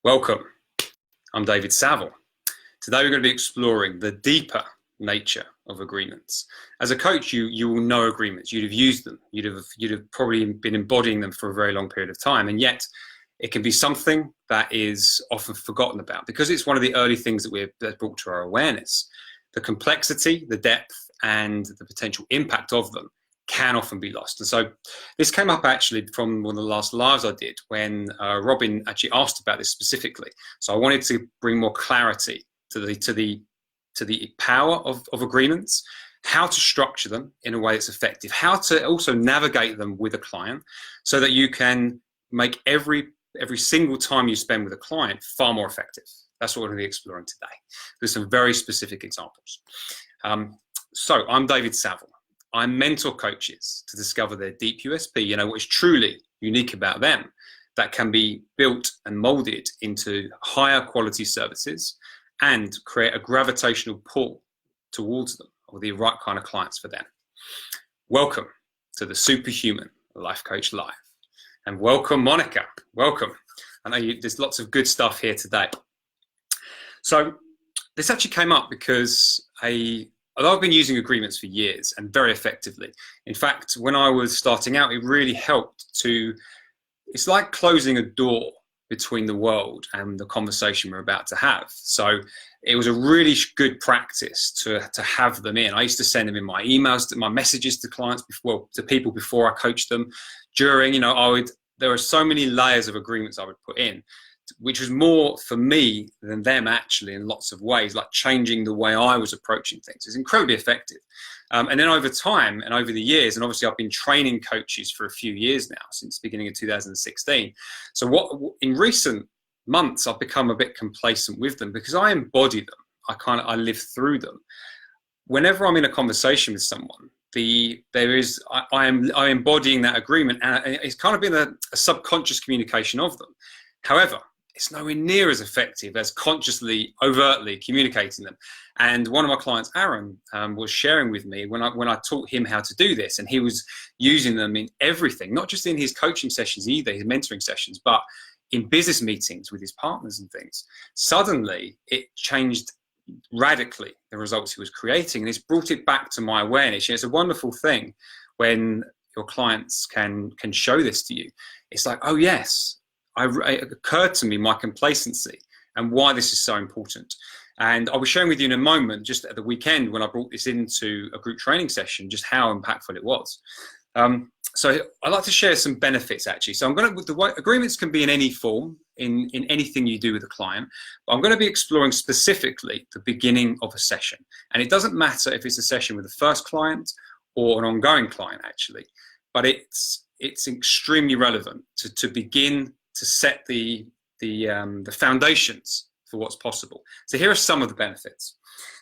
Welcome, I'm David Saville. Today we're going to be exploring the deeper nature of agreements. As a coach, you will know agreements, you'd have used them, you'd have probably been embodying them for a very long period of time, and yet it can be something that is often forgotten about because it's one of the early things that we've brought to our awareness. The complexity, the depth, and the potential impact of them can often be lost. And so this came up actually from one of the last lives I did when Robin actually asked about this specifically. So I wanted to bring more clarity to the power of agreements, how to structure them in a way that's effective, how to also navigate them with a client so that you can make every single time you spend with a client far more effective. That's what we're going to be exploring today. There's some very specific examples. So I'm David Saville. I mentor coaches to discover their deep USP, what is truly unique about them that can be built and molded into higher quality services and create a gravitational pull towards them or the right kind of clients for them. Welcome to the Superhuman Life Coach Live. And welcome, Monica. Welcome. I know there's lots of good stuff here today. So this actually came up because although I've been using agreements for years and very effectively. In fact, when I was starting out, it really helped it's like closing a door between the world and the conversation we're about to have. So it was a really good practice to have them in. I used to send them in my emails, my messages to clients, to people before I coached them. During, there were so many layers of agreements I would put in, which was more for me than them actually in lots of ways, like changing the way I was approaching things. It's incredibly effective. And then over time and over the years, and obviously I've been training coaches for a few years now, since the beginning of 2016. So in recent months, I've become a bit complacent with them because I embody them. I live through them. Whenever I'm in a conversation with someone, I am embodying that agreement, and it's kind of been a subconscious communication of them. However, it's nowhere near as effective as consciously, overtly communicating them. And one of my clients, Aaron, was sharing with me when I taught him how to do this, and he was using them in everything, not just in his coaching sessions either, his mentoring sessions, but in business meetings with his partners and things. Suddenly, it changed radically the results he was creating, and it's brought it back to my awareness. It's a wonderful thing when your clients can show this to you. It's like, oh yes, it occurred to me my complacency and why this is so important. And I'll be sharing with you in a moment, just at the weekend when I brought this into a group training session, just how impactful it was. So I'd like to share some benefits actually. So agreements can be in any form, in anything you do with a client, but I'm going to be exploring specifically the beginning of a session. And it doesn't matter if it's a session with the first client or an ongoing client actually, but it's extremely relevant to begin to set the foundations for what's possible. So here are some of the benefits.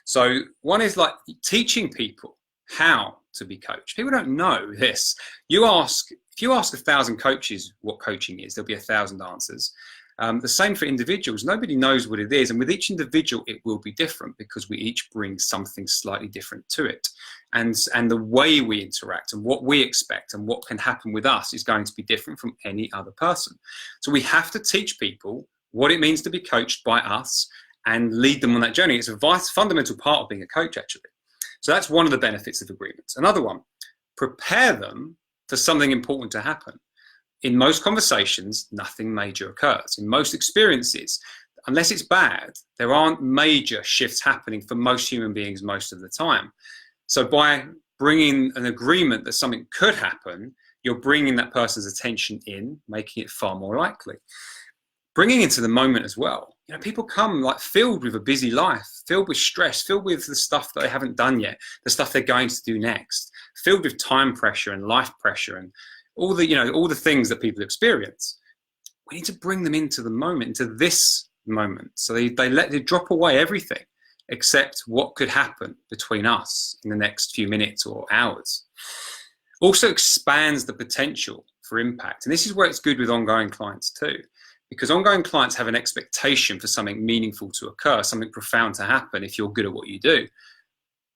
So one is like teaching people how to be coached. People don't know this. If you ask 1,000 coaches what coaching is, there'll be 1,000 answers. The same for individuals. Nobody knows what it is, and with each individual it will be different because we each bring something slightly different to it, and the way we interact and what we expect and what can happen with us is going to be different from any other person. So we have to teach people what it means to be coached by us and lead them on that journey. It's a fundamental part of being a coach actually. So that's one of the benefits of agreements. Another one, prepare them for something important to happen. In most conversations, nothing major occurs. In most experiences, unless it's bad, there aren't major shifts happening for most human beings most of the time. So by bringing an agreement that something could happen, you're bringing that person's attention in, making it far more likely. Bringing into the moment as well. People come like filled with a busy life, filled with stress, filled with the stuff that they haven't done yet, the stuff they're going to do next, filled with time pressure and life pressure and all the things that people experience. We need to bring them into the moment, into this moment. So they drop away everything except what could happen between us in the next few minutes or hours. Also expands the potential for impact. And this is where it's good with ongoing clients too, because ongoing clients have an expectation for something meaningful to occur, something profound to happen if you're good at what you do.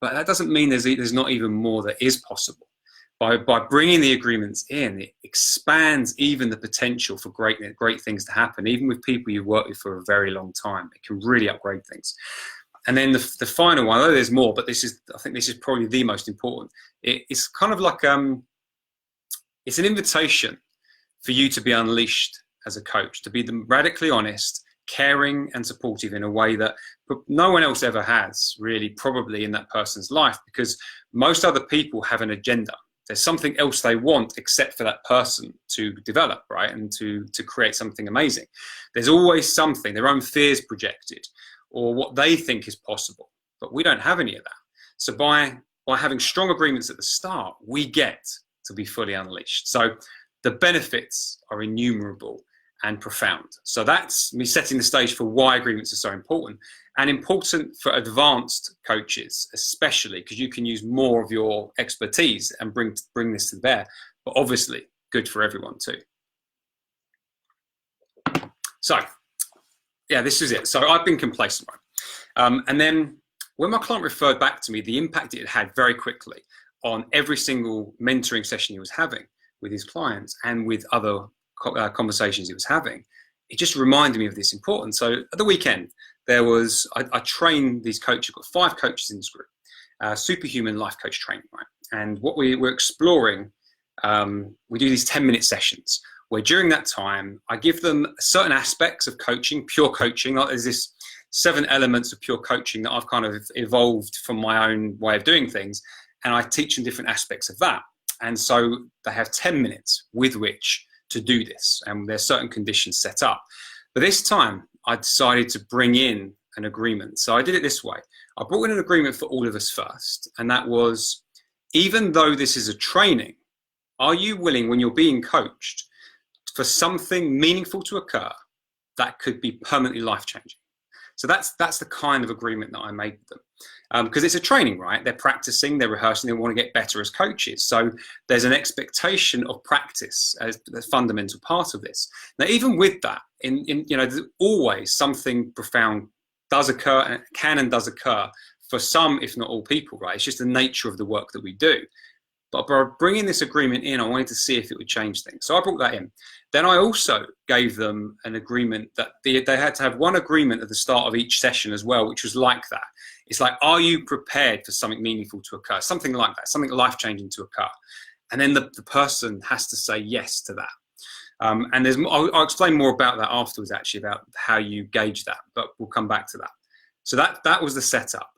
But that doesn't mean there's not even more that is possible. By bringing the agreements in, it expands even the potential for great things to happen, even with people you've worked with for a very long time. It can really upgrade things. And then the final one, although there's more, but I think this is probably the most important. It's kind of like it's an invitation for you to be unleashed as a coach, to be radically honest, caring and supportive in a way that no one else ever has, really, probably in that person's life, because most other people have an agenda. There's something else they want except for that person to develop, right? And to create something amazing. There's always something, their own fears projected, or what they think is possible, but we don't have any of that. So by having strong agreements at the start, we get to be fully unleashed. So the benefits are innumerable and profound. So that's me setting the stage for why agreements are so important, and important for advanced coaches, especially because you can use more of your expertise and bring this to bear, but obviously good for everyone too. So yeah, this is it. So I've been complacent, right? And then when my client referred back to me, the impact it had very quickly on every single mentoring session he was having with his clients and with other conversations he was having, it just reminded me of this importance. So at the weekend, I trained these coaches. I've got 5 coaches in this group, Superhuman life coach training, right? And what we're exploring, we do these 10-minute sessions where during that time, I give them certain aspects of coaching, pure coaching. Like there's this 7 elements of pure coaching that I've kind of evolved from my own way of doing things. And I teach them different aspects of that. And so they have 10 minutes with which to do this. And there's certain conditions set up. But this time I decided to bring in an agreement. So I did it this way. I brought in an agreement for all of us first. And that was, even though this is a training, are you willing, when you're being coached, for something meaningful to occur that could be permanently life-changing? So that's the kind of agreement that I made with them. Because it's a training, right? They're practicing, they're rehearsing, they want to get better as coaches. So there's an expectation of practice as the fundamental part of this. Now, even with that, there's always something profound does occur, and does occur for some, if not all people, right? It's just the nature of the work that we do. But by bringing this agreement in, I wanted to see if it would change things. So I brought that in. Then I also gave them an agreement that they had to have one agreement at the start of each session as well, which was like that. It's like, are you prepared for something meaningful to occur? Something like that, something life-changing to occur. And then the person has to say yes to that. And I'll explain more about that afterwards, actually, about how you gauge that, but we'll come back to that. So that was the setup.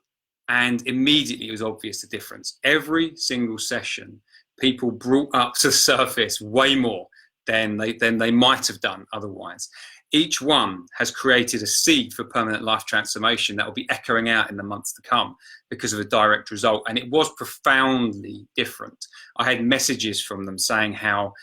And immediately it was obvious the difference. Every single session, people brought up to the surface way more than they might have done otherwise. Each one has created a seed for permanent life transformation that will be echoing out in the months to come because of a direct result. And it was profoundly different. I had messages from them saying how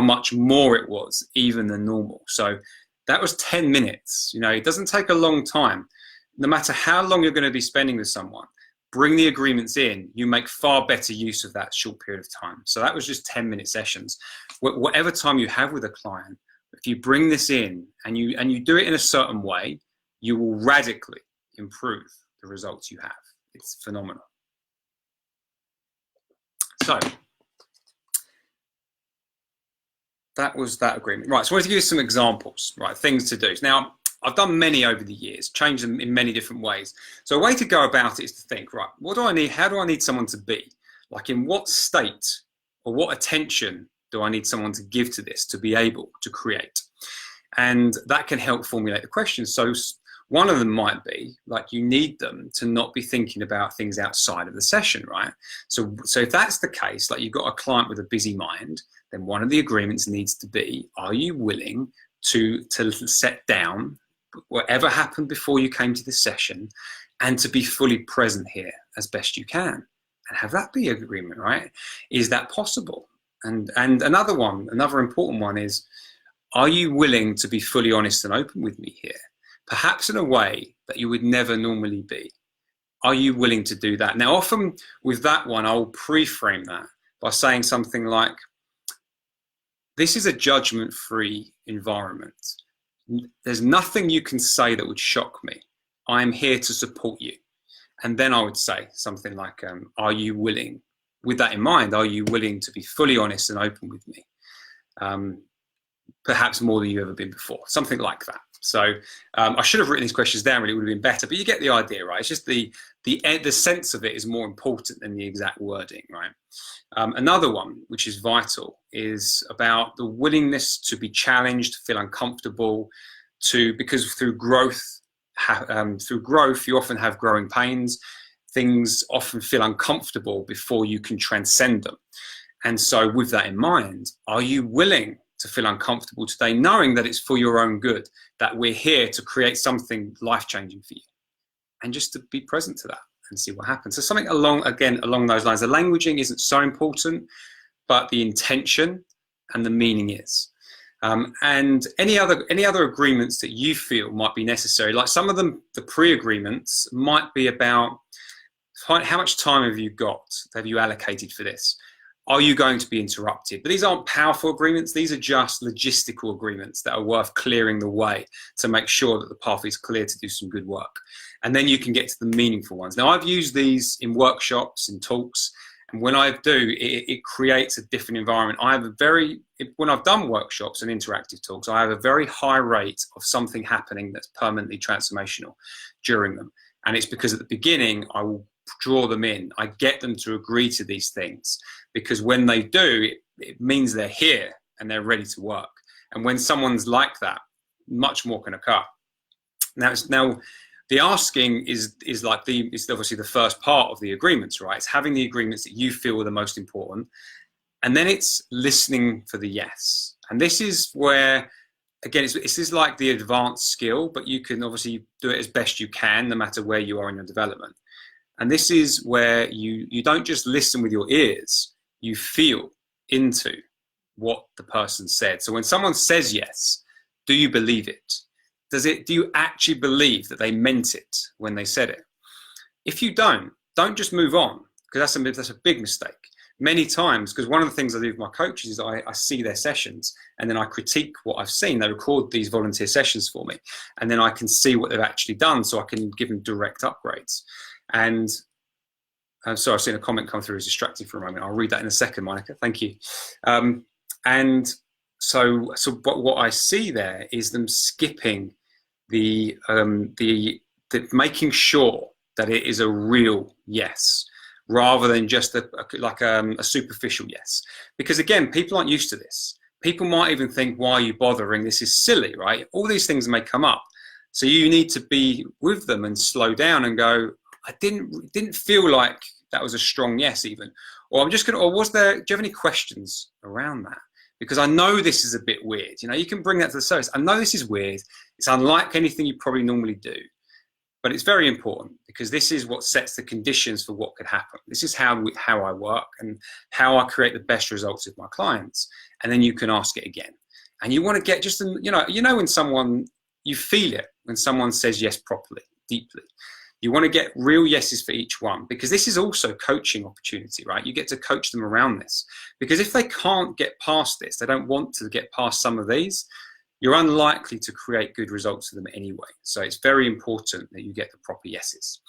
much more it was even than normal. So that was 10 minutes. It doesn't take a long time. No matter how long you're going to be spending with someone, bring the agreements in, you make far better use of that short period of time. So that was just 10-minute sessions. Whatever time you have with a client, if you bring this in and you do it in a certain way, you will radically improve the results you have. It's phenomenal. So that was that agreement. Right, so I want to give you some examples, right, things to do. Now, I've done many over the years, changed them in many different ways. So a way to go about it is to think, right, what do I need? How do I need someone to be? Like, in what state or what attention do I need someone to give to this to be able to create? And that can help formulate the questions. So one of them might be, like, you need them to not be thinking about things outside of the session, right? So if that's the case, like you've got a client with a busy mind, then one of the agreements needs to be, are you willing to set down whatever happened before you came to this session and to be fully present here as best you can, and have that be an agreement, right? Is that possible? And another important one is, are you willing to be fully honest and open with me here? Perhaps in a way that you would never normally be. Are you willing to do that? Now, often with that one, I'll pre-frame that by saying something like, this is a judgment-free environment. There's nothing you can say that would shock me. I'm here to support you. And then I would say something like, are you willing with that in mind, are you willing to be fully honest and open with me? Perhaps more than you've ever been before, something like that. So I should have written these questions down, really, it would have been better, but you get the idea, right? It's just the sense of it is more important than the exact wording, right? Another one, which is vital, is about the willingness to be challenged, feel uncomfortable, because through growth, you often have growing pains. Things often feel uncomfortable before you can transcend them. And so with that in mind, are you willing to feel uncomfortable today, knowing that it's for your own good, that we're here to create something life-changing for you, and just to be present to that and see what happens? So something along those lines. The languaging isn't so important, but the intention and the meaning is. And any other agreements that you feel might be necessary, like some of them, the pre-agreements might be about how much time have you allocated for this? Are you going to be interrupted? But these aren't powerful agreements. These are just logistical agreements that are worth clearing the way to make sure that the path is clear to do some good work. And then you can get to the meaningful ones. Now, I've used these in workshops and talks, and when I do, it creates a different environment. When I've done workshops and interactive talks, I have a very high rate of something happening that's permanently transformational during them. And it's because at the beginning, I will draw them in. I get them to agree to these things, because when they do, it means they're here and they're ready to work. And when someone's like that, much more can occur. Now the asking is obviously the first part of the agreements, right? It's having the agreements that you feel are the most important. And then it's listening for the yes. And this is where, again, this is like the advanced skill, but you can obviously do it as best you can, no matter where you are in your development. And this is where you don't just listen with your ears, you feel into what the person said. So when someone says yes, do you believe it? Do you actually believe that they meant it when they said it? If you don't just move on, because that's a big mistake. Many times, because one of the things I do with my coaches is I see their sessions and then I critique what I've seen. They record these volunteer sessions for me, and then I can see what they've actually done, so I can give them direct upgrades. And so I've seen a comment come through, is distracting for a moment. I'll read that in a second, Monica. Thank you. And so what I see there is them skipping the making sure that it is a real yes, rather than just a superficial yes. Because again, people aren't used to this. People might even think, why are you bothering? This is silly, right? All these things may come up. So you need to be with them and slow down and go, I didn't feel like that was a strong yes even. Or do you have any questions around that? Because I know this is a bit weird. You can bring that to the surface. I know this is weird. It's unlike anything you probably normally do. But it's very important, because this is what sets the conditions for what could happen. This is how I work and how I create the best results with my clients. And then you can ask it again. And you want to get when you feel it when someone says yes properly, deeply. You want to get real yeses for each one, because this is also coaching opportunity, right? You get to coach them around this, because if they can't get past this, they don't want to get past some of these, you're unlikely to create good results for them anyway. So it's very important that you get the proper yeses.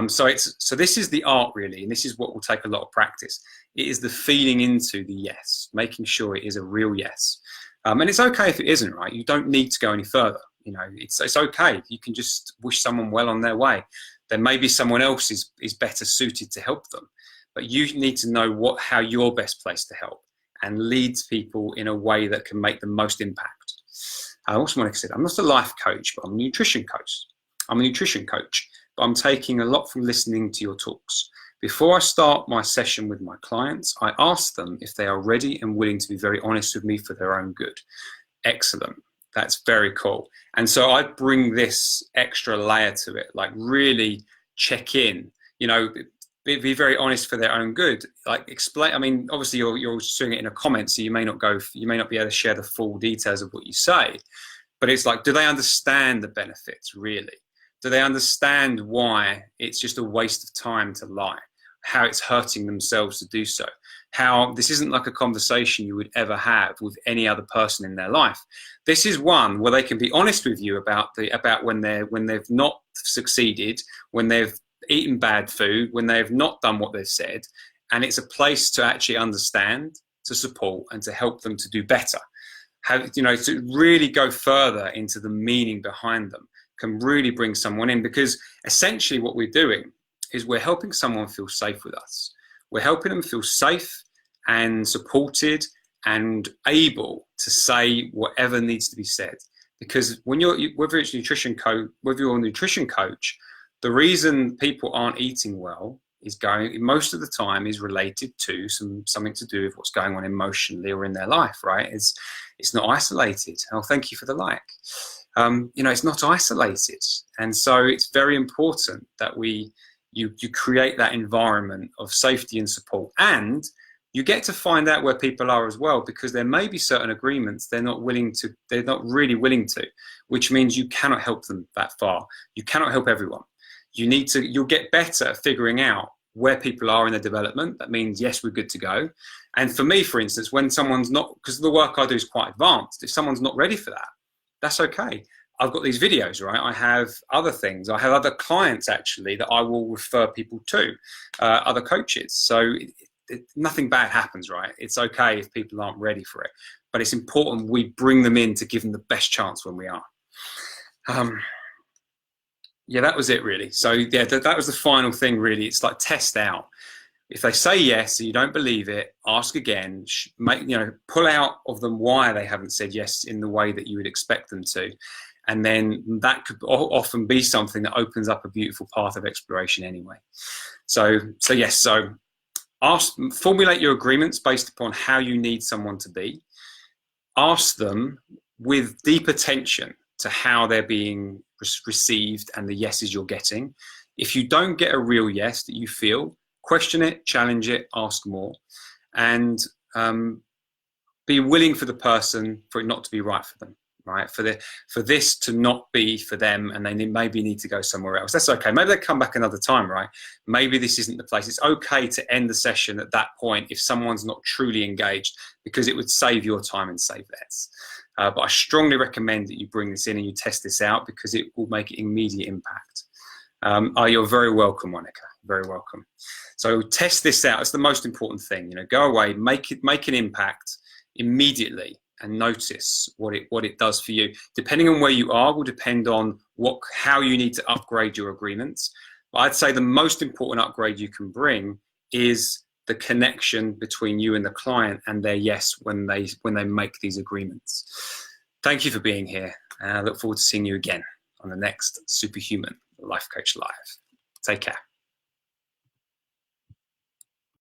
So this is the art, really, and this is what will take a lot of practice. It is the feeding into the yes, making sure it is a real yes. And it's okay if it isn't, right? You don't need to go any further. It's okay. You can just wish someone well on their way. Then maybe someone else is better suited to help them. But you need to know how you're best placed to help and lead people in a way that can make the most impact. Also, like I said, I'm not a life coach, but I'm a nutrition coach. But I'm taking a lot from listening to your talks. Before I start my session with my clients, I ask them if they are ready and willing to be very honest with me for their own good. Excellent. That's very cool. And so I bring this extra layer to it, like really check in, be very honest for their own good. Like explain, obviously you're doing it in a comment, so you may not be able to share the full details of what you say, but it's like, do they understand the benefits really? Do they understand why it's just a waste of time to lie? How it's hurting themselves to do so? How this isn't like a conversation you would ever have with any other person in their life. This is one where they can be honest with you about when they've not succeeded, when they've eaten bad food, when they've not done what they've said, and it's a place to actually understand, to support, and to help them to do better. To really go further into the meaning behind them can really bring someone in, because essentially what we're doing is we're helping someone feel safe with us. We're helping them feel safe and supported and able to say whatever needs to be said. Because when whether you're a nutrition coach, the reason people aren't eating well is most of the time is related to something to do with what's going on emotionally or in their life, right? It's not isolated. Oh, thank you for the like. It's not isolated, and so it's very important that you create that environment of safety and support, and you get to find out where people are as well, because there may be certain agreements they're not really willing to, which means you cannot help them that far. You cannot help everyone. You'll get better at figuring out where people are in their development. That means, yes, we're good to go. And for me, for instance, when someone's not, because the work I do is quite advanced, if someone's not ready for that, that's okay. I've got these videos, right? I have other things. I have other clients actually that I will refer people to, other coaches. So nothing bad happens, right? It's okay if people aren't ready for it, but it's important we bring them in to give them the best chance when we are. Yeah, that was it really. So yeah, that was the final thing really. It's like, test out. If they say yes and you don't believe it, ask again. Pull out of them why they haven't said yes in the way that you would expect them to. And then that could often be something that opens up a beautiful path of exploration anyway. So formulate your agreements based upon how you need someone to be. Ask them with deep attention to how they're being received and the yeses you're getting. If you don't get a real yes that you feel, question it, challenge it, ask more, and be willing for the person for it not to be right for them, right? For this to not be for them, and they maybe need to go somewhere else. That's okay. Maybe they come back another time, right? Maybe this isn't the place. It's okay to end the session at that point if someone's not truly engaged, because it would save your time and save theirs. But I strongly recommend that you bring this in and you test this out, because it will make an immediate impact. You're very welcome, Monica. Very welcome. So test this out. It's the most important thing. Go away, make an impact immediately, and notice what it does for you. Depending on where you are will depend on how you need to upgrade your agreements. But I'd say the most important upgrade you can bring is the connection between you and the client and their yes when they make these agreements. Thank you for being here. I look forward to seeing you again on the next Superhuman Life Coach Live. Take care.